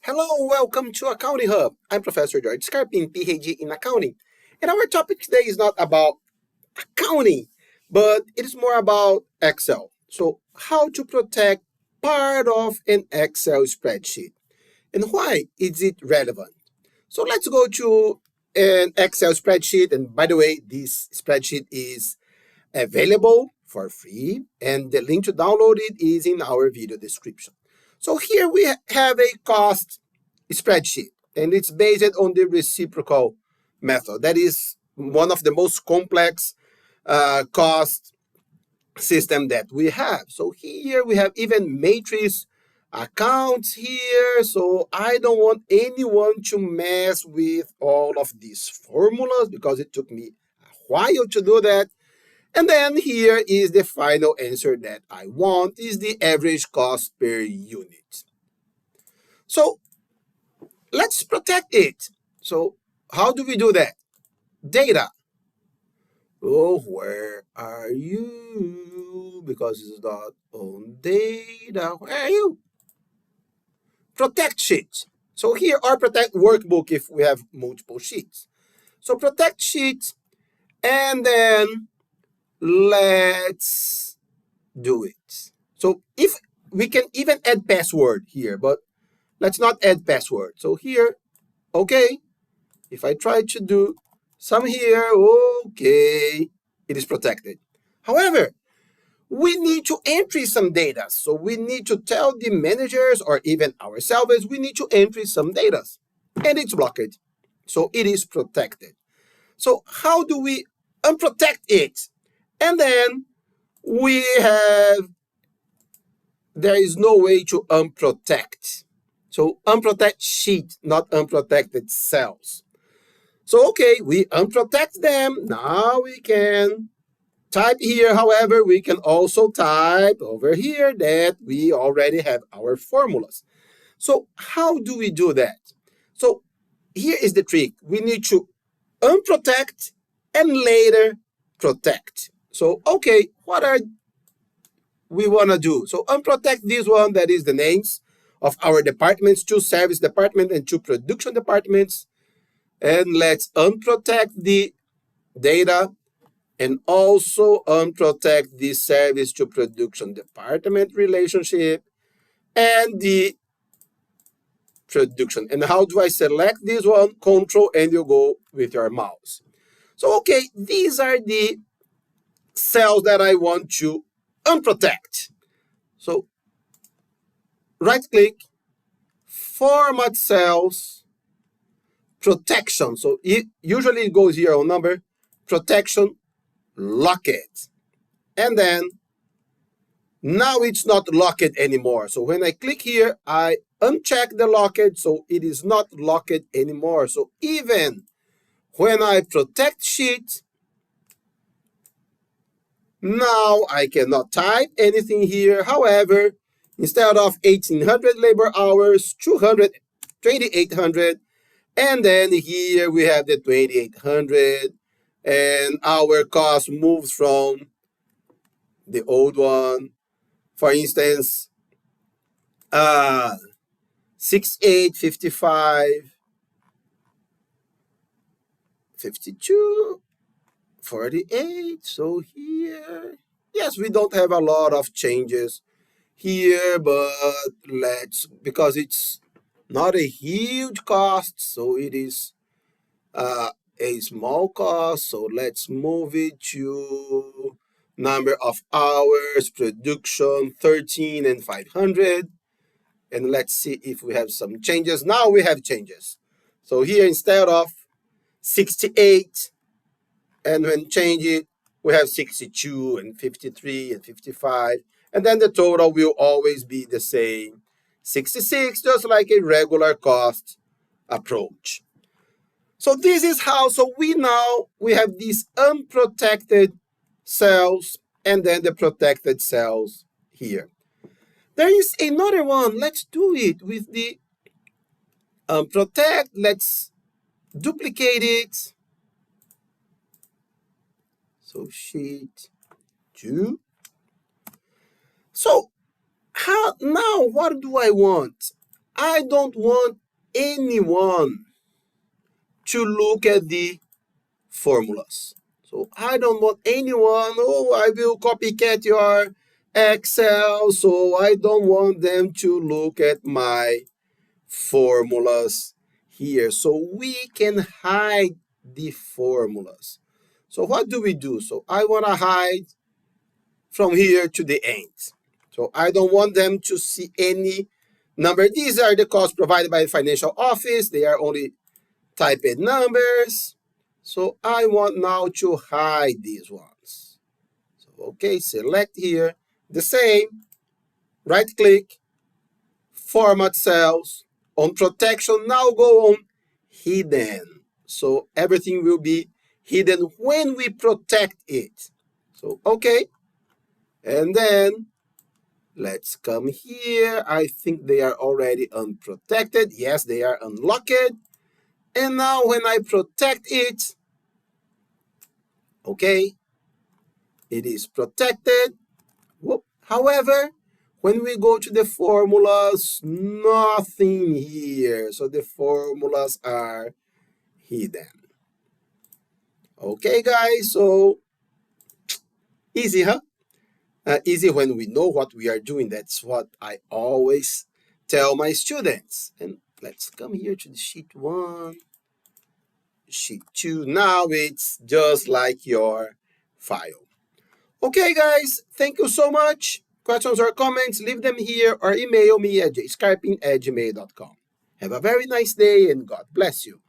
Hello, welcome to Accounting Hub. I'm Professor George Scarpin, PhD in accounting. And our topic today is not about accounting, but it is more about Excel. So, how to protect part of an Excel spreadsheet and why is it relevant? So, let's go to an Excel spreadsheet. And by the way, this spreadsheet is available for free, and the link to download it is in our video description. So here we have a cost spreadsheet, and it's based on the reciprocal method. That is one of the most complex cost system that we have. So here we have even matrix accounts here. So I don't want anyone to mess with all of these formulas because it took me a while to do that. And then here is the final answer that I want is the average cost per unit. So let's protect it. So how do we do that? Data. Oh, where are you? Because it's not on data. Where are you? Protect sheet. So here are protect workbook if we have multiple sheets. So protect sheet, and then let's do it. So if we can even add password here, but let's not add password. So here, okay, if I try to do some here, okay, it is protected. However, we need to enter some data. So we need to tell the managers or even ourselves, we need to enter some data. And it's blocked. So it is protected. So how do we unprotect it? And then we have, there is no way to unprotect. So unprotect sheet, not unprotected cells. So okay, we unprotect them. Now we can type here. However, we can also type over here that we already have our formulas. So how do we do that? So here is the trick. We need to unprotect and later protect. So okay, what are we want to do? So unprotect this one, that is the names of our departments, 2 service department and 2 production departments. And let's unprotect the data and also unprotect the service to production department relationship and the production. And how do I select this one? Control and you go with your mouse. So okay, these are the cells that I want to unprotect. So right click, format cells, protection. So usually it goes here on number, protection, lock it. And then now it's not locked anymore. So when I click here, I uncheck the locked, so it is not locked anymore. So even when I protect sheet, now I cannot type anything here. However, instead of 1800 labor hours, 2800, and then here we have the 2800, and our cost moves from the old one. For instance, 6855, 52, 48. So here, yes, we don't have a lot of changes here, but because it's not a huge cost, so it is a small cost. So let's move it to number of hours, production 13 and 500. And let's see if we have some changes. Now we have changes. So here instead of 68, and when change it, we have 62 and 53 and 55. And then the total will always be the same, 66, just like a regular cost approach. So this is how, so we have these unprotected cells and then the protected cells here. There is another one. Let's do it with the protect. Let's duplicate it. So sheet 2. So now what do I want? I don't want anyone to look at the formulas. So I don't want anyone, oh, I will copycat your Excel, so I don't want them to look at my formulas here. So we can hide the formulas. So what do we do? So I want to hide from here to the end. So I don't want them to see any number. These are the costs provided by the financial office. They are only typed numbers. So I want now to hide these ones. So, okay, select here the same, right click, format cells. On protection, now go on hidden. So everything will be hidden when we protect it. So, okay. And then let's come here. I think they are already unprotected. Yes, they are unlocked. And now when I protect it, okay, it is protected. Whoop. However, when we go to the formulas, nothing here. So the formulas are hidden. Okay, guys, so easy, huh? Easy when we know what we are doing. That's what I always tell my students. And let's come here to the sheet 1, sheet 2. Now it's just like your file. Okay, guys, thank you so much. Questions or comments, leave them here or email me at jscarping@gmail.com. Have a very nice day and God bless you.